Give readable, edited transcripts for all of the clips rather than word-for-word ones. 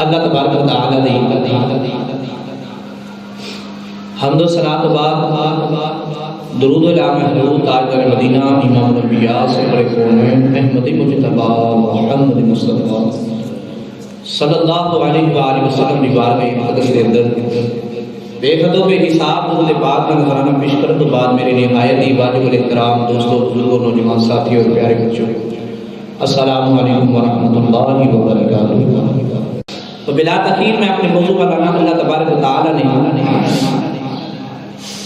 اللہ تبارک و تعالی دی حمد و ثنا تو بعد درود و اعلان محمود تاجدار مدینہ امام الانبیاء سرور کونین احمد مجتبی محمد مصطفیٰ صلی اللہ علیہ وآلہ وسلم کی بارگاہ مقدس کے اندر بے حد و بے حساب درود پاک کا نذرانہ پیش کرنے تو بعد میرے نہایت ہی واجب الاحترام دوستوں بزرگوں نوجوان ساتھیوں اور پیارے بچوں السلام علیکم ورحمۃ اللہ وبرکاتہ۔ تو بلا تاخیر میں اپنے موضوع کا نام اللہ تبارک و تعالی نے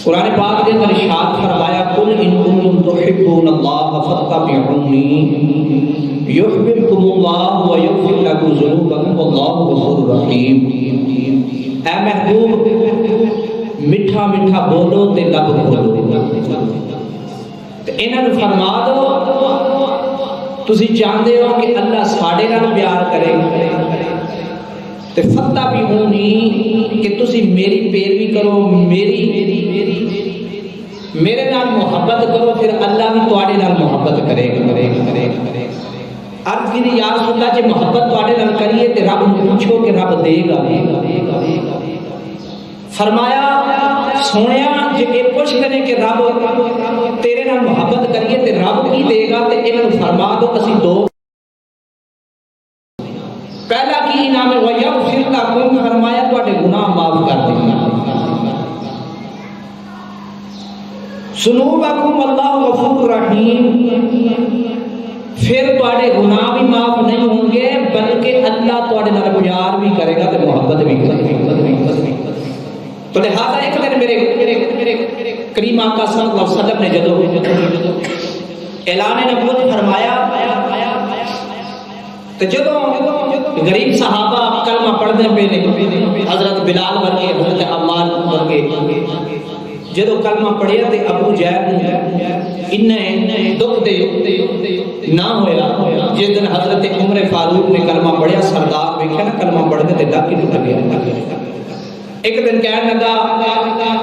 قرآن پاک کے اندر ارشاد فرمایا قل ان کنتم تحبون اللہ فاتبعونی یحببکم اللہ ویغفر لکم ذنوبکم واللہ غفور رحیم۔ اے محبوب میٹھا میٹھا بولو تے لب کھولو تے انہاں نوں فرما دو تسی جاندے ہو کہ اللہ ساڈے نال پیار کرے تے فاتبعونی کہ تسی میری پیروی کرو میرے نال محبت کرو پھر اللہ بھی تواڈے نال محبت کرے گا۔ عرض کی یا رسول اللہ جے محبت تواڈے نال کریے تے رب نوں پوچھو کہ رب دے گا۔ فرمایا سونیا جے اے پوچھ لے کہ رب تیرے نال محبت کریے تے رب کی دے گا تے انہاں نوں فرما دو اسی دو پہلا کی انعام ہے وَيَغْفِرْ لَكُمْ فرمایا تواڈے گناہ معاف کر دے گا۔ ذنوبکم اللہ غفور رحیم پھر تواڈے گناہ بھی معاف نہیں ہوں گے بلکہ اللہ تواڈے نال پیار بھی کرے گا تے محبت بھی کرے گا۔ تو لہذا ایک دن میرے کریم آقا صلی اللہ علیہ وسلم نے جدو اعلان نبوت فرمایا تو جدو غریب صحابہ کلمہ پڑھنے پہ حضرت بلال ورگے حضرت عمار ورگے جدو کلمہ پڑھیا تے ابو جہل انہیں دکھ دے نہ ہویا جس دن حضرت عمر فاروق نے کلمہ پڑھیا سردار ویکھیا نا کلمہ پڑھنے تے ڈاکی ٹوٹ گیا۔ ایک دن کہنے لگا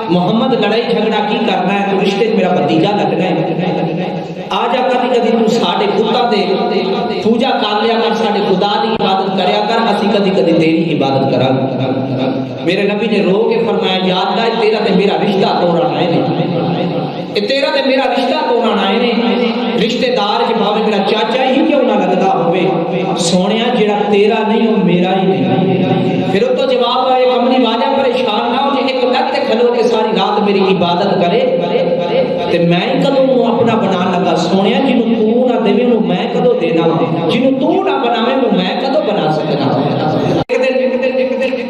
محمد لڑائی جھگڑا کی کرنا ہے تو رشتے میرا بھتیجا لگنا ہے آجا کبھی کبھی تو ساڑھے خدا دے پوجا کر لیا کر ساڑھے خدا دی عبادت کریا کر اسی کبھی کبھی تیری عبادت کرا۔ میرے نبی نے رو کے فرمایا یا اللہ تیرا تے میرا رشتہ توڑنا ہے تیرا تے میرا رشتہ توڑنا ہے رشتہ دار کے بھاوے میرا چاچا ہی کیوں نہ لگتا ہوئے سونیا جڑا تیرا نہیں ہو میرا ہی نہیں۔ پھر تو جواب ہے کملی والا پریشان نہ ہو جے ایک لت کھلو کے ساری رات میری عبادت کرے تے میں ہی کدوں اپنا بنا لگا سونیا جنوں تو نہ دے میں میں کدوں دینا جنوں تو نہ بناوے میں کدوں بنا سکنا۔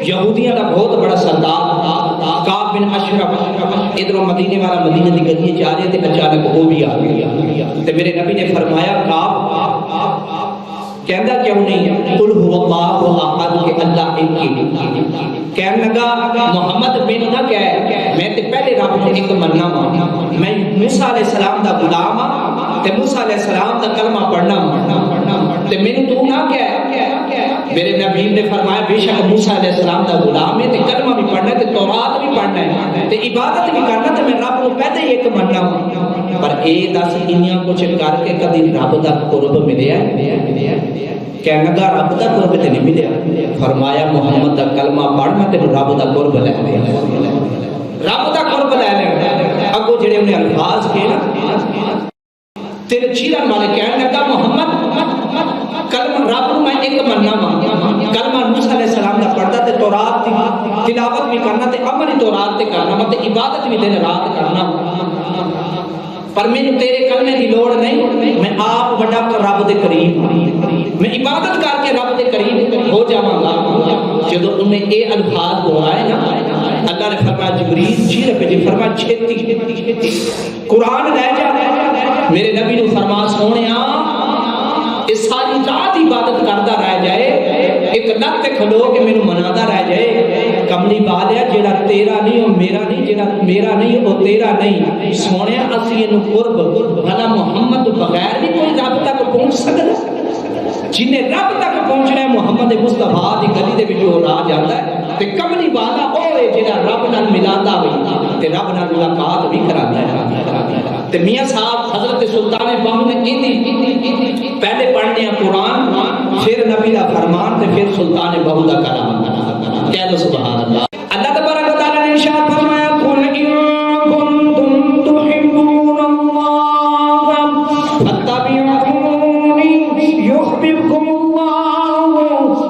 یہودیاں کا بہت بڑا سردار کعب بن اشرف ادھر مدینے والا مدینے دی گلی جا رہے تھے اچانک وہ بھی آ گیا تے میرے نبی نے فرمایا کعب کہندا کیوں نہیں قل هو اللہ احد کہ اللہ ایک ہی۔ کہنے لگا محمد میں نہ کہے میں تے پہلے رب نے ایک مننا میں موسیٰ علیہ السلام دا غلام تے موسیٰ علیہ السلام دا کلمہ پڑھنا تے میں تو نہ کہے۔ میرے نبی نے فرمایا بے شک موسیٰ علیہ السلام دا غلام ہے تے کلمہ بھی پڑھنا ہے تے تورات بھی پڑھنا ہے تے عبادت بھی کرنا تے میں رب کو پہلے ہی ایک مننا پر اے دس انیاں کچھ کر کے کبھی رب دا قرب ملیا کہنے لگا رب دا قرب تے نہیں ملیا۔ فرمایا محمد دا کلمہ پڑھنا تے رب دا قرب لے رب دا قرب لے اگو جڑے انہیں الفاظ کے نا تیرے چیرن والے کہنے لگا محمد کلمہ رب میں ایک مننا کلمہ موسیٰ علیہ السلام دا پڑھتا تے تورات دی تلاوت بھی کرنا تے عمل تورات تے کرنا تے عبادت بھی دن رات کرنا پر میں تیرے کلمے دی لوڑ نہیں میں آپ وڈا کر رب دے قریب میں عبادت کر کے رب دے قریب ہو جاواں گا۔ جدوں انہیں اے الفاظ دہرائے نا اللہ نے فرمایا جبریل چیر پہ جی فرمایا چھتی قرآن لے جا میرے نبی نے فرمایا سونیا اس ساری رات عبادت کرتا رہ جائے ایک لت کھلو کے میرے منادا رہ جائے کملی بات ہے جڑا تیرا نہیں وہ میرا نہیں جڑا میرا نہیں وہ تیرا نہیں سونے اسی انو قرب بھلا محمد بغیر بھی کوئی رب تک پہنچ سکتا جنہیں رب تک پہنچنا ہے محمد مصطفیٰ دی گلی دے وچ راہ جاندا ہے تے کملی والا او ہے جڑا رب نال ملاتا ہوئی تے رب نال ملاقات بھی کراتا ہے تے میاں صاحب حضرت سلطان بہو نے پہلے پڑھنے قرآن پھر نبی دا فرمان تے پھر سلطان بہو دا کلام کہہ دو سبحان اللہ اللہ تبارک و تعالی نے ارشاد فرمایا قل ان کنتم تحبون اللہ فاتبعونی یحببکم اللہ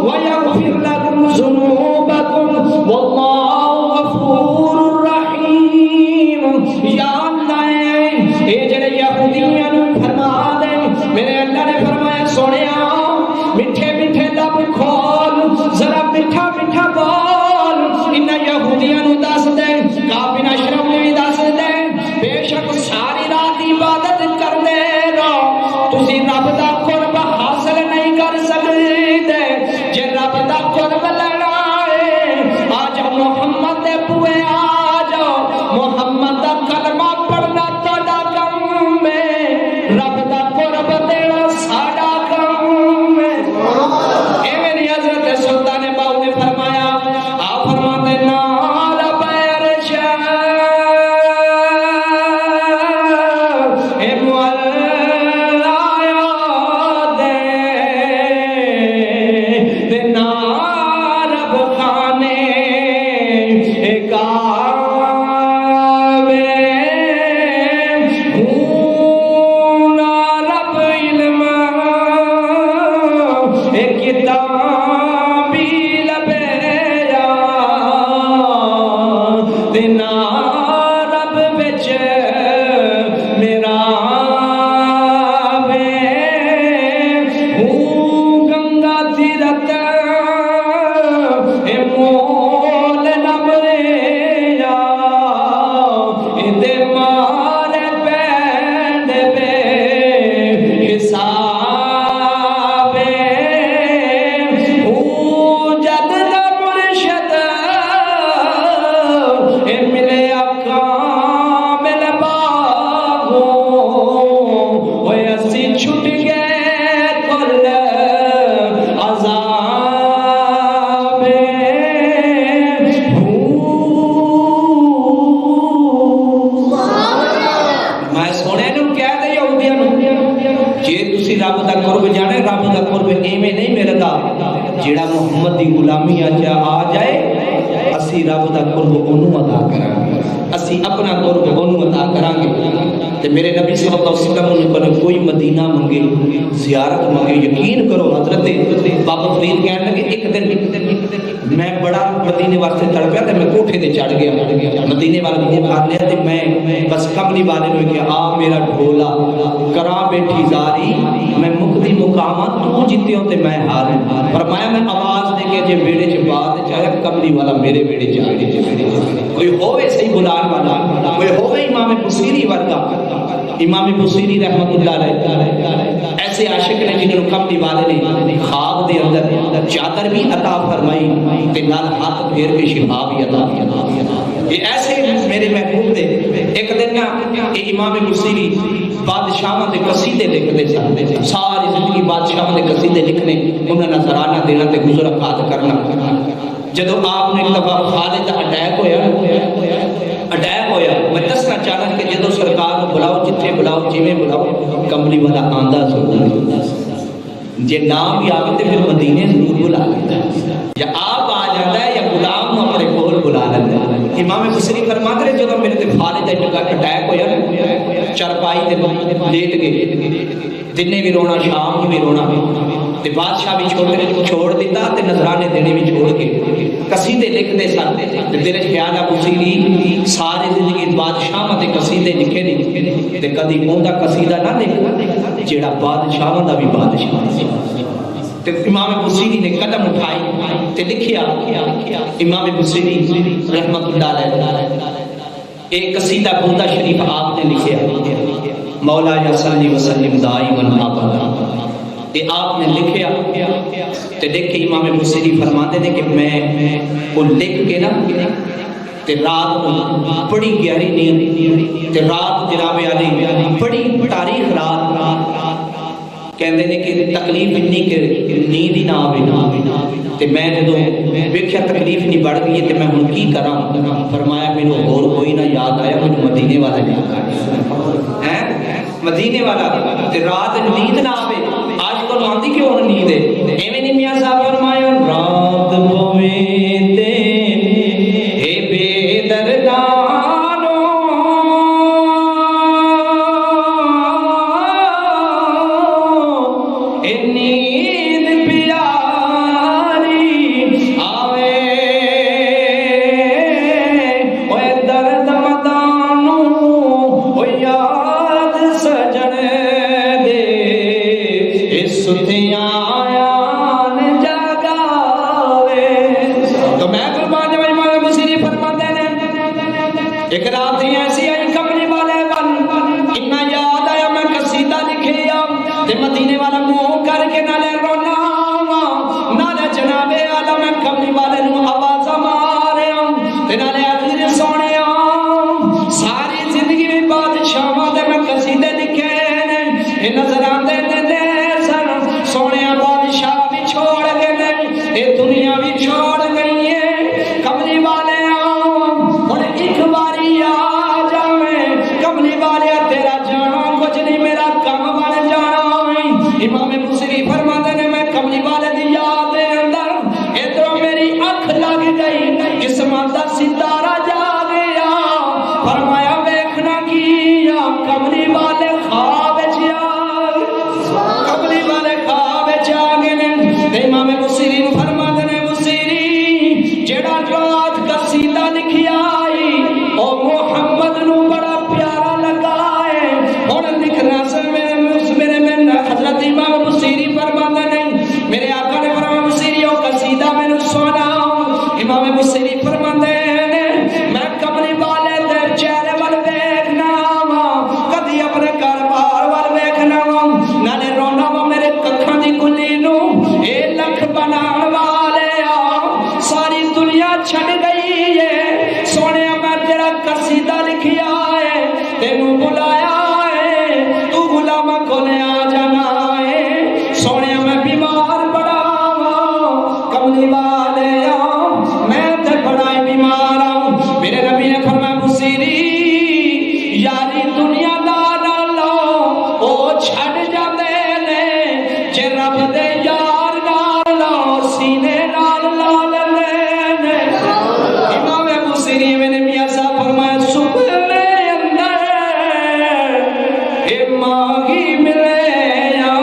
ویغفر لکم ذنوبکم واللہ غفور رحیم یا اللہ اے جڑے یہودیاں فرما دے میرے اللہ نے فرمایا سونیا میٹھے میٹھے لب کھول ذرا میٹھا میٹھا بول ان یہودیاں نو دس دے کابن اشرف نے بھی دس دے بے شک ساری رات عبادت کرنے رہو تسی رب دا قرب حاصل نہیں کر سکتے جے رب دا قرب لینا ہے آ جاؤ محمد دے بوئے آ جاؤ محمد دا کلمہ پڑھنا تہاڈا کم ہے رب دا قرب دینا ساڈا کم ہے اے میری حضرت سلطان بہو نے فرمایا آپ فرماتے نال پیرش اے مولا دے تے نال بخانے اے کعبے ہوں رب علم اے کتابی لبیا تے نا رب وچ میرا وے ہوں گنگا تیرت اے مول نمریا اے دے مارے پینڈ بے حساب ہوں جد دا مرشد اے ملے کامل باغو اوے اسی چھٹ گئے کل عذاب میں سونے نو کہہ دے یہودیاں نو جے تسی رب دا قرب جانے رب دا قرب ایویں نہیں ملدا جیڑا محمد دی غلامی آ جائے اسی رب دا قرب اونوں ادا کرانگے اسی اپنا قرب اونوں ادا کرانگے تے میرے نبی صلی اللہ علیہ وسلم نے کوئی مدینہ منگے زیارت منگے یقین کرو حضرت بابا فرید کہنے لگے ایک دن میں بڑا مدینے واسطے تڑپیا تے میں کوٹھے تے چڑھ گیا مدینے والے نے کہا لیا تے میں بس کملی والے نے کہا آ میرا ڈھولا کراں بیٹھی زاری میں مقدی مقاماں تو جیتے ہوں تے میں ہار فرمایا میں آواز دے کے جے بیڑے چ بات چاہے کملی والا میرے بیڑے چ آئے کوئی ہوے صحیح بلان والا کوئی ہوے امام بصیری ورگا امام بصیری رحمت اللہ علیہ ایسے عاشق نے جنہوں نے کملی والے نے خواب دے اندر چادر بھی عطا فرمائی تے نال ہاتھ پھیر کے شفا بھی عطا فرمائی یہ ایسے میرے محبوب دے ایک دن یہ امام بصیری بادشاہاں دے قصیدے لکھتے سن ساری زندگی بادشاہاں دے قصیدے لکھنے انہاں نظرانہ دینا تے گزر اوقات کرنا جدو آپ نے ایک دفعہ خالد اٹیک ہویا میں دسنا چاہتا کہ جدو سرکار کو بلاؤ جتھے بلاؤ جیویں بلاؤ کملی والا آندا ضرور جے نام بھی آگے تو پھر مدینے ضرور بلا لیتا ہے یا آپ آ جاتا ہے یا غلام اپنے کول بلا لیتا ہے امام بصری فرماتے ہیں جدو میرے تے خالد اٹیک ہویا چرپائی تے لیٹ گئے دنے بھی رونا شام بھی رونا تے بادشاہ بھی چھوڑ دیتا تے نظرانے دینے بھی چھوڑ کے قصیدے لکھتے سن تے دل خیال بصیری سارے زندگی بادشاہاں تے قصیدے لکھے نہیں تے کدی اوندا قصیدہ نہ لکھ جیڑا بادشاہاں دا بھی بادشاہ تے امام بصیری نے قدم اٹھائی تے لکھیا امام بصیری رحمت اللہ علیہ ایک قصیدہ بردہ شریف آپ نے لکھیا مولا یا صلی وسلم دائما ابدا یہ آپ نے لکھیا تے دیکھ کے امام بصیری فرماتے تھے کہ میں وہ لکھ کے نا تے رات کو بڑی گہری نیند تے رات جناب علی بڑی تاریخ رات کہندے نے کہ تکلیف اتنی کہ نیند ہی نہ آوے تے میں جدوں ویکھیا تکلیف نہیں بڑھ گئی تے میں ہن کی کراں فرمایا مینوں ہور کوئی نہ یاد آیا مینوں مدینے والا یاد آیا ہیں مدینے والا تے رات نیند نہ آوے آج کو آندی کیوں ہن نیند ہے ایویں نہیں میاں صاحب فرمایا رات پویں تے اے بے دردانو اے نیند پیاری آوے اوے درد مدانو او یاد سجن دے اے ستیاں آیان جاگاوے تو میں قربان جب امام بصیری فرماتے ہیں ایک رات ہی ایسی آئی کملی والے بن اتنا یاد آیا میں قصیدہ لکھیا تے مدینے والا منہ کر کے نالے رونا نالے جناب عالم کملی والے نو آواز مارے تے نالے آخر سونے ساری زندگی میں بادشاہاں دے میں قصیدے لکھے نے نظر آندے نے سن سونے بادشاہ بھی چھوڑ گئے اے دنیا بھی چھوڑ گئی ہے کملی والے ہن ایک باری آ جاویں کملی والے تیرا جانا کچھ نہیں میرا کم بن جانا امام بصری فرماتے نے میں کملی والے دی یاد دے اندر ادھر میری اکھ لگ گئی قسمت دا ستارہ جاگ گیا فرمایا ویکھنا کیا کملی والے خواب وچ آ کملی والے خواب وچ آ گئے نے تے امام بصری نو فرماتے نے بصری جڑا رات قصیدہ لکھیا آئی او محمد نو بڑا پیارا لگا ہے ہن لکھنا سے میرے حضرت امام بصری فرماتے نہیں میرے آقا نے فرمایا بصری او قصیدہ مینوں سنا امام بصری فرماتے ہیں میں کملی والے دے چہرے ول ویکھنا وا کدی اپنے گھر بار ول ویکھنا وا نالے رونا وا میرے ککھاں دی گلی نو اے لکھ بنان والے آ ساری دنیا چھڈ گئی ہے سونے میں تیرا قصیدہ لکھیا ہے تینوں بلایا ہے تو غلام کھولے آ جانا ہے سونے میں بیمار پڑا وا کملی والے میں تے بڑا ہی بیمار ہوں میرے نبی نے فرمایا بصری یاری دنیا دا نہ لو او چھڈ جاندے نے جے رب دے یار نال لو سینے نال لا لیندے نے امام بصری میں نے میاں صاحب فرمایا سپنے اندر اے ماغی ملے یا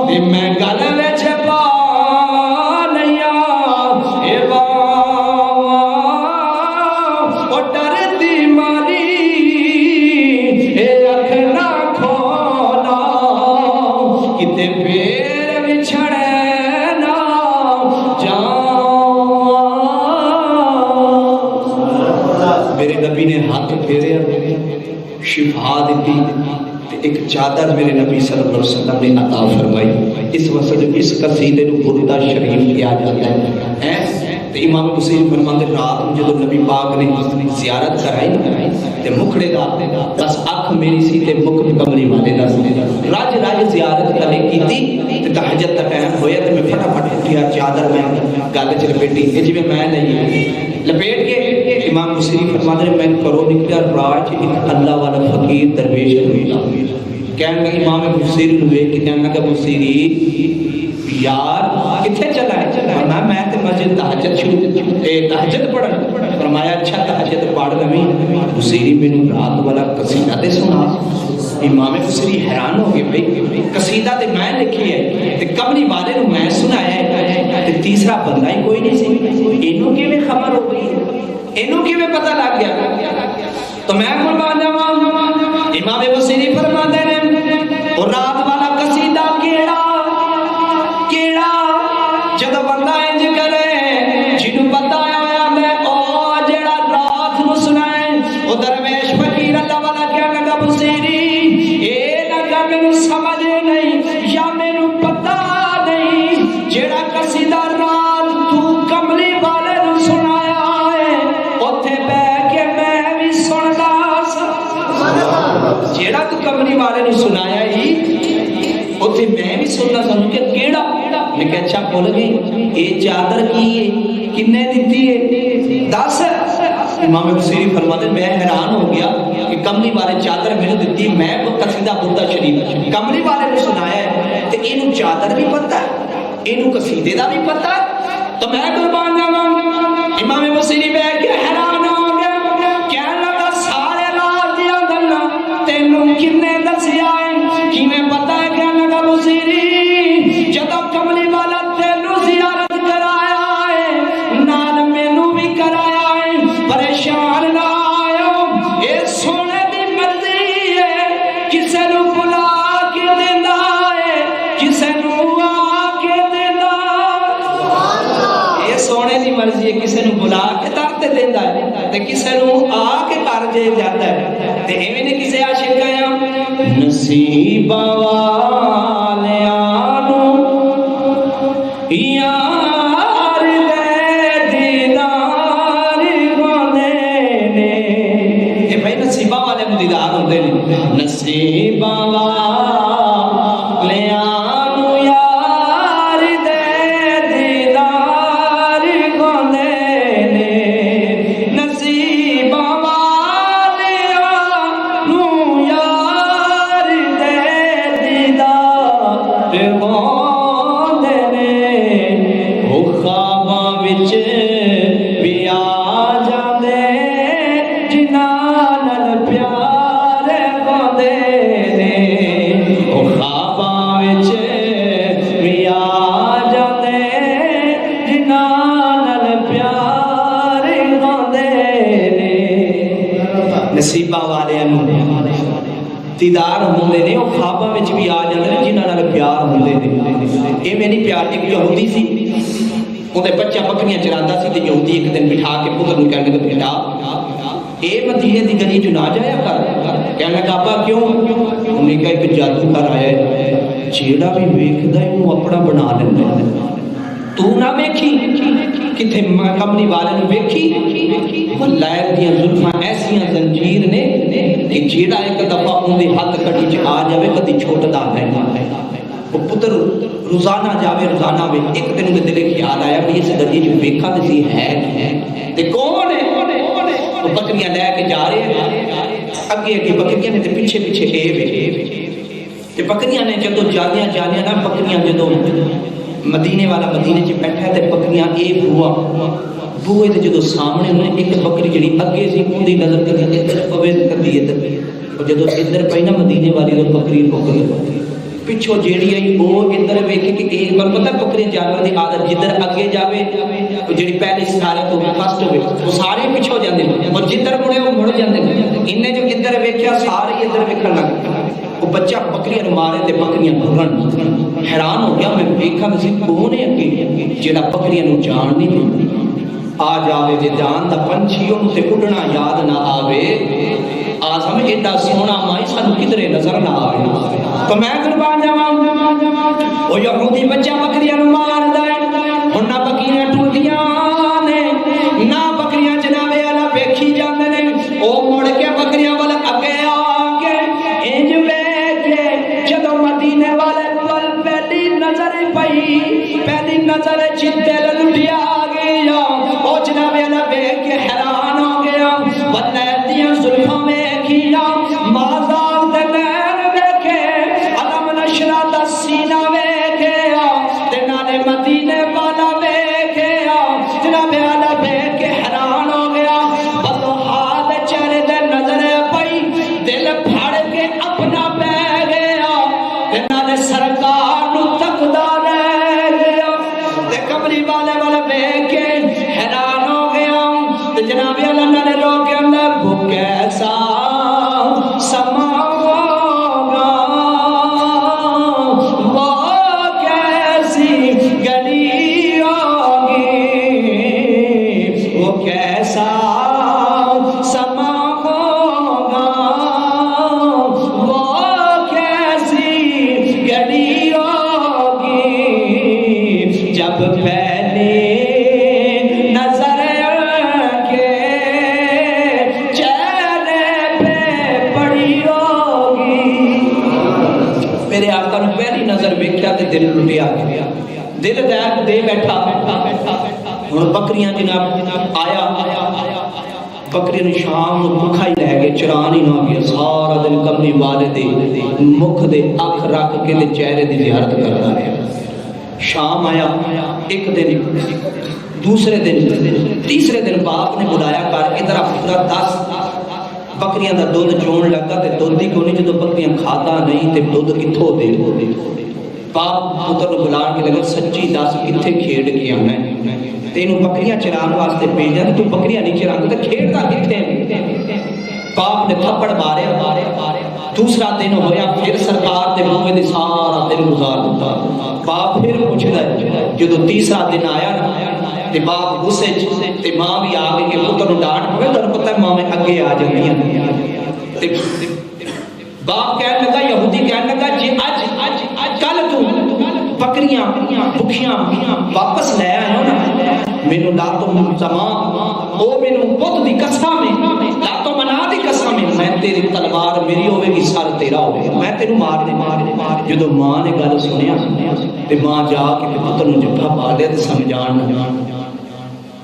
اے میں گل وچ پا لیا اے او ڈر دی ماری اے اکھ نہ کھولا کتے پیر وچھڑے نہ جاؤں میرے نبی نے ہاتھ پھیرے شفا دیتی ایک چادر میرے نبی صلی اللہ علیہ وسلم نے عطا فرمائی اس وقت اس قصیدے نو بردہ شریف کیا جاتا ہے تے امام حسین فرماتے رات میں جب نبی پاک نے زیارت کرائی تے مکھڑے دا بس اکھ میری سی تے مکھ کملی والے دا راج راج زیارت کرے کیتی تے تہجد دا ٹائم ہویا تے میں فٹافٹ اٹھیا چادر میں گل وچ لپیٹی اے جویں میں نہیں لپیٹ کے امام حسین فرماتے میں کرو نکلیا راج ایک اللہ والا فقیر درویش ہوئی کہنے لگے امام حسین نو ویکھ کے کہنے لگا حسین یار کتھے چلا ہے فرمایا میں تے مسجد تہجد شروع تہجد پڑھن فرمایا اچھا تہجد پڑھ لویں حسین مینوں رات والا قصیدہ تے سنا امام حسین حیران ہو گئے بھئی قصیدہ تے میں لکھی ہے تے کملی والے نو میں سنایا ہے تے تیسرا بندہ ہی کوئی نہیں سی اینوں کیویں خبر ہو گئی اینوں کیویں پتہ لگ گیا تو میں قربان جاواں امام حسین فرماتے ہیں اور رات والا قصیدہ کیڑا جب بندہ انج کرے جنوں بتایا ہوا میں او جڑا رات نو سنائے او درویش فقیر اللہ والا کیا لگا بصیری اے لگا مینوں سمجھ نہیں یا مینوں پتہ نہیں جڑا قصیدہ رات تو کملی والے نو سنایا ہے اوتھے بیٹھ کے میں بھی سندا سا جڑا تو کملی والے نو سنایا ہی اتنے میں بھی سننا سنوں کہ کیڑا، میں کہ اچھا بھول گئی یہ چادر کی ہے کنے دیتی ہے دس؟ امام بصیری فرماتے ہیں میں حیران ہو گیا کہ کملی والے چادر میں نے دیتی، میں قصیدہ بردہ شریف کملی والے نے سنایا ہے تو یہ چادر بھی پتہ ہے یہ قصیدے کا بھی پتہ ہے، تو میں قربان جاواں امام بصیری بیٹھ کے حیران ہو گیا، کہنے لگا سارے راز دیاں گلاں تینوں کنے دسیا ہے کیویں پتہ ہے؟ کہنے لگا بصیری جدوں کملی والا تینوں زیارت کرایا ہے نال مینوں بھی کرایا ہے، پریشان نہ آئو، اے سونے دی مرضی ہے کسے نوں بلا کے دیندا ہے کسے نوں آ کے دیندا، اے سونے دی مرضی ہے کسے نوں بلا کے در تے دیندا ہے تے کسے نوں آ کے کر دے جاندا ہے، تے ایویں نے کسے عاشق کہیا نصیب والیاں یار دے دیدار ہوندے نے، اے بھائی نصیبہ والے دیدار ہوندے نے، نصیب والیاں یار دے دیدار ہوندے نے، نصیب والیاں یار دے دیدار ہوندے نے، او خواباں وچ بھی آ جاندے جنہاں نال پیار ہوندے نے، او خواباں وچ بھی آ جاندے جنہاں نال پیار ہوندے نے، نصیبہ والے دیدار ہوندے نے، وہ خواباں وچ بھی آ جاندے نے جنہاں نال پیار ہوندے نے، اے میں نہیں پیار ایک یہودی سی اندر بچہ بکریاں چراندا سی تے یہودی ایک دن بٹھا کے پتر نوں کہنے لگا بیٹا اے مدینے دی گلی چ نہ جایا کر، کہنے لگا ابا کیوں؟ انہوں نے کہا ایک جادوگر آیا ہے جیڑا بھی ویکھدا ہے وہ اپنا بنا لیندا ہے، تو نہ ویکھی کتے کملی والے نے ویکھی وہ لائر دیاں زلفاں ایسیاں زنجیر نے کہ جیڑا ایک دفعہ اون دے ہاتھ کڑی چ آ جاوے کدی چھوٹدا نہیں، وہ پتر روزانہ جاوے روزانہ وے، ایک دن دے دل خیال آیا بھی اس گلی جو ویکھا تے سی ہے تے کون ہے؟ وہ بکریاں لے کے جا رہے ہیں، اگے اگے بکریاں نے تے پیچھے پیچھے اے وے، تے بکریاں نے جدوں جانیاں نا بکریاں جدوں مدینے والا مدینے چ بیٹھا ہے تے بکریاں اے بوئے تے جدوں سامنے انہیں ایک بکری جڑی اگے سی اون دی نظر کدی ادھر پوے کدی ادھر، اور جدوں ادھر پئی نا مدینے والی تو بکری پچھو جیڑی آئی وہ ادھر ویکھے کہ ایک بار پتہ بکری جانور دی عادت جدھر اگے جاوے وہ جڑی پہلی سارے تو فرسٹ ہوئے وہ سارے پیچھے ہو جاندے اور جدھر مڑے وہ مڑ جاندے، انہیں جو ادھر ویکھیا سارے ادھر ویکھن لگ، وہ بچہ بکریاں نوں مارے تے بکریاں بھگن، حیران ہو گیا میں ویکھا سی کون ہے اگے جڑا بکریاں نوں جان نہیں دیندا، آ جاوے جے جان دا پنچھی اونوں تے اڈنا یاد نہ آوے، آ سمجھ ایڈا سونا مائی سانوں کدھرے نظر نہ آوے، تو میں قربان جاواں وہ یہودی بچہ بکریاں نوں ماردا ہے، ہن نہ بکریاں ٹھردیاں نے نہ بکریاں جنابے والا ویکھی جاندے نے، او مڑ کے بکریاں والا اگے آ کے انج ویکھ کے جدوں مدینے والے پل پہلی نظر پئی، پہلی نظر چ دل لٹیا گیا، او جنابے والا ویکھ کے حیران ہو گیا، ورنہ دیاں زلفاں ویکھیا مازال دے نین ویکھے، علم نشرا دا سینہ ویکھیا تے نالے مدینے والا ویکھیا، جنابے والا ویکھ کے حیران ہو گیا، بدو حال چہرے دے نظر پئی، دل پھڑ کے اپنا پہ گیا تے نالے سرکار نوں تکدا رہ گیا، تے کملی والے والا ویکھ کے حیران ہو گیا، تے جناب اللہ نالے رو کے اندر وہ کیسا سما ہوگا، وہ کیسی گلی ہوگی، وہ کیسا سما ہوگا، وہ کیسی گلی ہوگی، جب پہلی نظر کے دل لٹیا گیا، دل دے بیٹھا ہوں بکریاں جناب آیا بکری نے شام کو بکھا ہی لے گئے، چران ہی نہ گیا، سارا دن کملی والے دے مکھ دے اکھ رکھ کے دے چہرے دی زیارت کرتا رہا۔ شام آیا، ایک دن، دوسرے دن، تیسرے دن باپ نے بلایا کر ادھر پترا 10 بکریاں دا دودھ چون لگا تے دودھ ہی کو نہیں، جدو بکریاں کھاتا نہیں تے دودھ کتھوں دے۔ باپ پتر کو بلا کے لگا سچی دس کتھے کھیڈ کے آنا ہے، تینوں بکریاں چران واسطے بھیجا تو بکریاں نہیں چران تے کھیڈدا کتھے؟ باپ نے تھپڑ ماریا۔ دوسرا دن ہویا، پھر سرکار دے منہ دے سارا دن گزار دیتا۔ باپ پھر پوچھدا ہے، جدو تیسرا دن آیا نا تے باپ غصے تے ماں بھی آ گئی کہ پتر نوں ڈانٹ پوے، تانوں پتہ ہے ماں میں اگے آ جاندیاں تے باپ کہنے لگا، یہودی کہنے لگا جی اج کل تو بکریاں بکھیاں واپس لے آئے ہو نا، مینوں لا تو تمام او مینوں بت دی قسم ہے، لا تو منا دی قسم ہے، میں تیری تلوار میری ہوے گی سر تیرا ہوے گا، میں تینوں مار دے۔ جدو ماں نے گل سنیا تے ماں جا کے پتر نوں جھپا پا لیا تے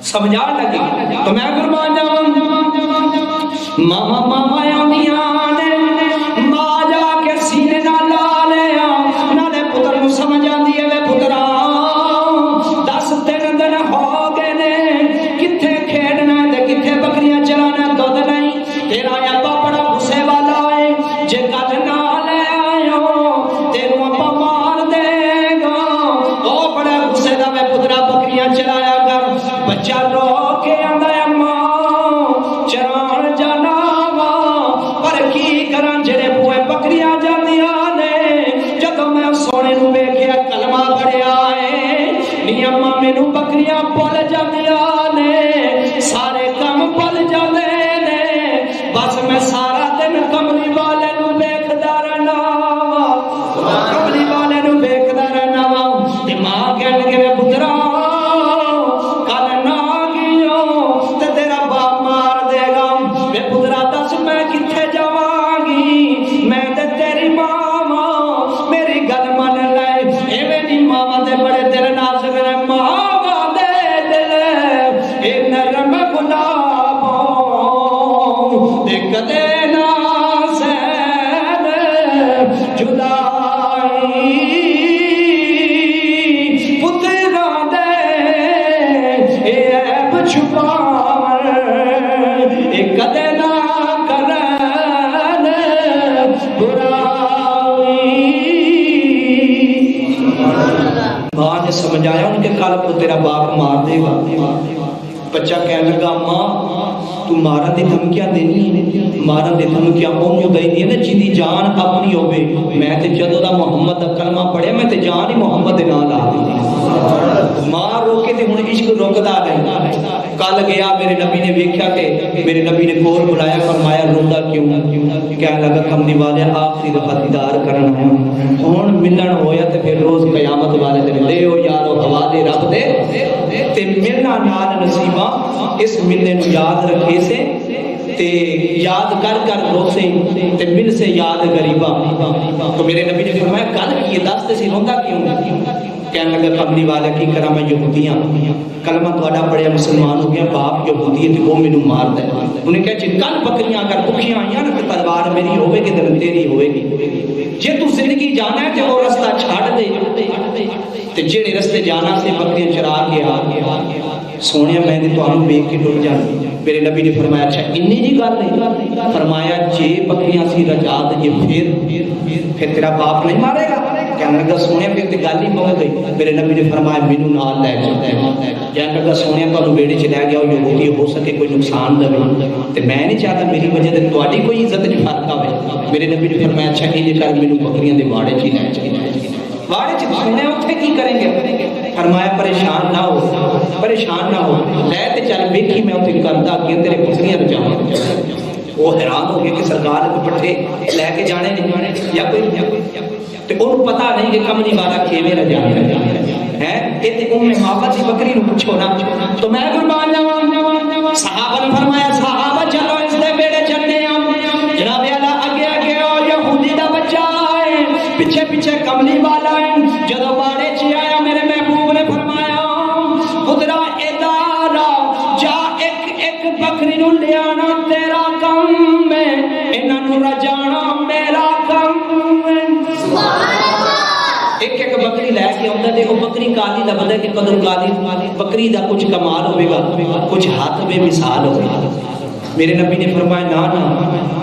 سمجھان لگی تو میں قربان جاواں ماما ماما آندیاں نے، ماں جا کے سینے نال لا لیا، نالے پتر نوں سمجھ آندی ہے وے پترا 10 دن ہو گئے نے، کتھے کھیڈنا تے کتھے بکریاں چرانا، دودھ نہیں، تیرا ابا بڑا غصے والا ہے، جے کل نہ لے آئے ہو تینوں ابا مار دے گا، او بڑا غصے دا وے پترا بکریاں چرایا کر۔ بچہ رو کے آندا ہے ماں چران جانا وا، پر کی کراں جڑے بوئے بکریاں جاندیاں نے، جدوں میں سونے نوں ویکھیا کلمہ پڑھیا ہے، نی اماں مینوں بکریاں بھول جاندیاں نے، سارے کم بھول جاندے نے، بس میں سارا دن کملی والے نوں ویکھدا رہنا وا، کملی والے نوں ویکھدا رہنا وا۔ تے ماں کہن لگے وے پترا سمجھایا ان کے کل کو تیرا باپ مار دے گا۔ بچہ کہنے لگا ماں تو مارن دی دھمکیاں دینی ہے، مارن دی دھمکیاں اونوں دینی ہے نا جدی جان اپنی ہوے، میں تے جدوں دا محمد دا کلمہ پڑھیا میں تے جان ہی محمد دے نال لا دی۔ ماں روکے تے ہن عشق روکدا نہیں۔ کل گیا میرے نبی نے ویکھیا کہ میرے نبی نے کول بلایا، فرمایا روندا کیوں؟ کہنے لگا کملی والے آخری دفعہ دیدار کرن آیا ہن ملن ہویا تے پھر روز قیامت والے دن دیو یارو حوالے رب دے تے ملنا نال نصیبہ، اس ملنے نوں یاد رکھے سے تے یاد کر کر روسے تے مل سے یاد غریبا۔ تو میرے نبی نے فرمایا گل کی دس تے سی روندا کیوں؟ کہنے لگا کملی والا کی کرا میں یہودیاں کلمہ تھوڑا پڑھیا مسلمان ہو گیا، باپ یہودی ہے تے وہ مینوں ماردا ہے۔ انہیں کہا جے کل بکریاں اگر بھکھیاں آئیاں نا تے تلوار میری ہوے گی تے تیری ہوے گی، جے تو زندگی جانا ہے تے وہ رستہ چھڑ دے تے جڑے رستے جانا سے بکریاں چرا کے آ سونے میں نے تانوں ویکھ کے ڈر جانا۔ میرے نبی نے فرمایا اچھا انی جی گل ہے؟ فرمایا جے بکریاں سی رجا دے پھر تیرا باپ نہیں مارے گا؟ کہنے لگا سونے پھر تے گل ہی پہنچ گئی۔ میرے نبی نے فرمایا مینوں نال لے چل۔ کہنے لگا سونے تانوں بیڑے چ لے گیا یہودی ہو سکے کوئی نقصان دے تے میں نہیں چاہتا میری وجہ تے تہاڈی کوئی عزت وچ فرق آوے۔ میرے نبی نے فرمایا اچھا انج کر مینوں بکریاں دے واڑے چ لے چل۔ واڑے چ سونے اوتھے کی کریں گے؟ فرمایا پریشان نہ ہو، پریشان نہ ہو، لے تے چل ویکھی میں اوتھے کردا کہ تیرے بکریاں رجاواں۔ وہ حیران ہو گیا کہ سرکار کو پٹھے لے کے جانے نہیں یا کوئی تے انہوں پتہ نہیں کہ کملی والا کیویں رجایا ہے۔ اے تے ام محبت دی بکری نوں پوچھو نا۔ تو میں قربان جاواں صحابہ نے فرمایا صحابہ چلو اس دے بیڑے چلنے آ، جناب اعلیٰ اگے اگے او یہودی دا بچہ ہے، پیچھے پیچھے کملی والا ہے۔ جدوں بکری نو لے آنا تیرا کم ہے، انہاں نو رجانا میرا کم ہے۔ ایک ایک بکری لے کے آندا تے او بکری کالی لبدا کہ قدر کالی بکری دا کچھ کمال ہوے گا، کچھ ہاتھ بے مثال ہوے گا۔ میرے نبی نے فرمایا نا نا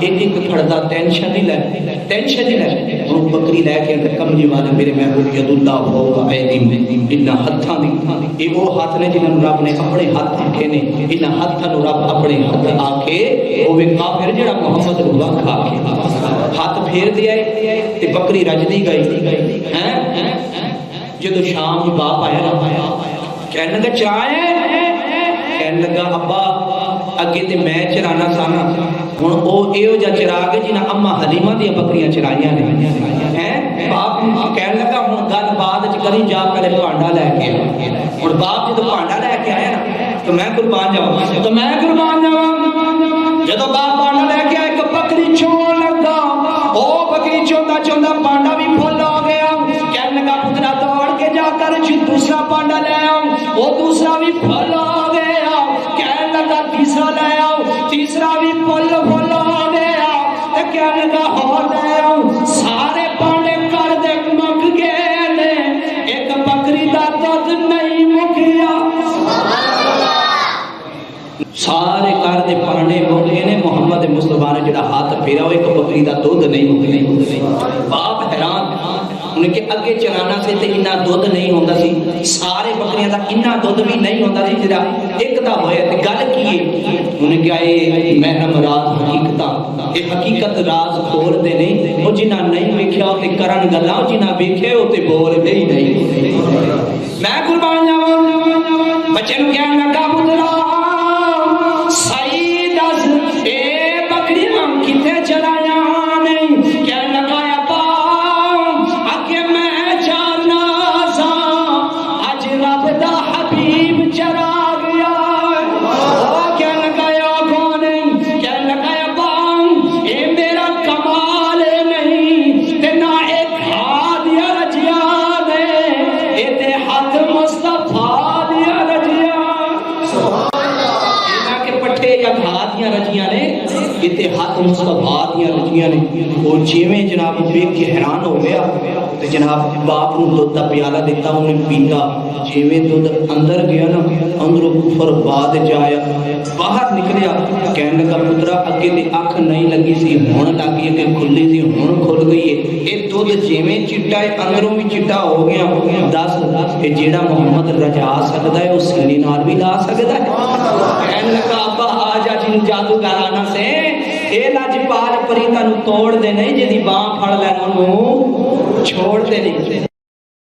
ایک ایک پھڑدا ٹینشن نہیں لے، ٹینشن نہیں لے، ہن بکری لے کے کملی والے میرے محبوب ید اللہ ہو ایدی میں انہاں ہتھاں دی، اے وہ ہاتھ نے جنہاں رب نے اپنے ہاتھ آکھے نے، انہاں ہاتھاں نو رب اپنے ہاتھ آکھے اوے کافر جڑا محمد نو وکھ آکھے ہاتھ پھیر دیا تے بکری رجدی گئی ہیں۔ جدو شام باپ آیا نا کہنے لگا چرائے، کہنے لگا ابا اگے تے میں چرانا سانا ہن او ایو جا چراغ جنہاں اما حلیمہ دی بکریاں چرائیاں نے ہیں۔ باپ کہنے لگا ہن گل بعد وچ کری، جا پہلے پانڈا لے کے ہن باپ جدو پانڈا لے کے آیا نا تو میں قربان جاواں، تو میں قربان جاواں۔ جدو باپ پانڈا لے کے آیا ایک بکری چون لگا، او بکری چوندا چوندا پانڈا بھی پھل ہو گیا، کہنے لگا پترا دوڑ کے جا کر دوسرا پانڈا لے آؤ، وہ دوسرا بھی پھل ہو گیا، کہنے لگا تیسرا لے آؤ، تیسرا بھی پھل پھل ہو گیا، کہنے لگا اور لے آؤ، سارے پانڈے کر دے مک گئے نے، ایک بکری دا دودھ نہیں مکیا، سارے کر دے پانڈے مک گئے نے، محمد مصطفیٰ نے جڑا ہاتھ پھیرا وہ ایک بکری دا دودھ نہیں مکیا۔ باپ حیران انہیں کہ اگے چلانا سے تے انہا دودھ نہیں ہوندہ سی، سارے بکریاں دا انہا دودھ بھی نہیں ہوندہ سی، جڑا ایک دا ہوئے تے گل کیے انہیں کہا اے محرم راز حقیقتہ، اے حقیقت راز کھول دے نہیں، وہ جنہ نہیں ویکھیا ہوتے کرن گلا، جنہ ویکھے ہوتے بول دے ہی نہیں۔ میں قربان جاؤں بچے نو کہنے لگا پترا سعید از اے بکری ہم کتے چلایا نہیں، کہنے لگا ہاتھ مصطفیٰ دیا رجیاں نے، وہ جیویں جناب دیکھ کے حیران ہو گیا تے جناب باپ نو دودھ دا پیالہ دیتا انہیں پیتا، جیویں دودھ اندر گیا نا اندروں کفر بعد جایا باہر نکلیا، کہنے لگا پترا اگے تے اکھ نہیں لگی سی ہون لگی کہ کھلی سی ہون کھل گئی ہے، اے دودھ جیویں چٹا ہے اندروں بھی چٹا ہو گیا، دس اے جیڑا محمد رجا سکدا ہے اس سینے نال بھی لا سکدا ہے۔ کہنے لگا ابا آ جا جن جادوگرانا سے اے لاجپال پری تانوں توڑ دے نہیں، جدی باں پھڑ لین انہوں چھوڑ دے نہیں۔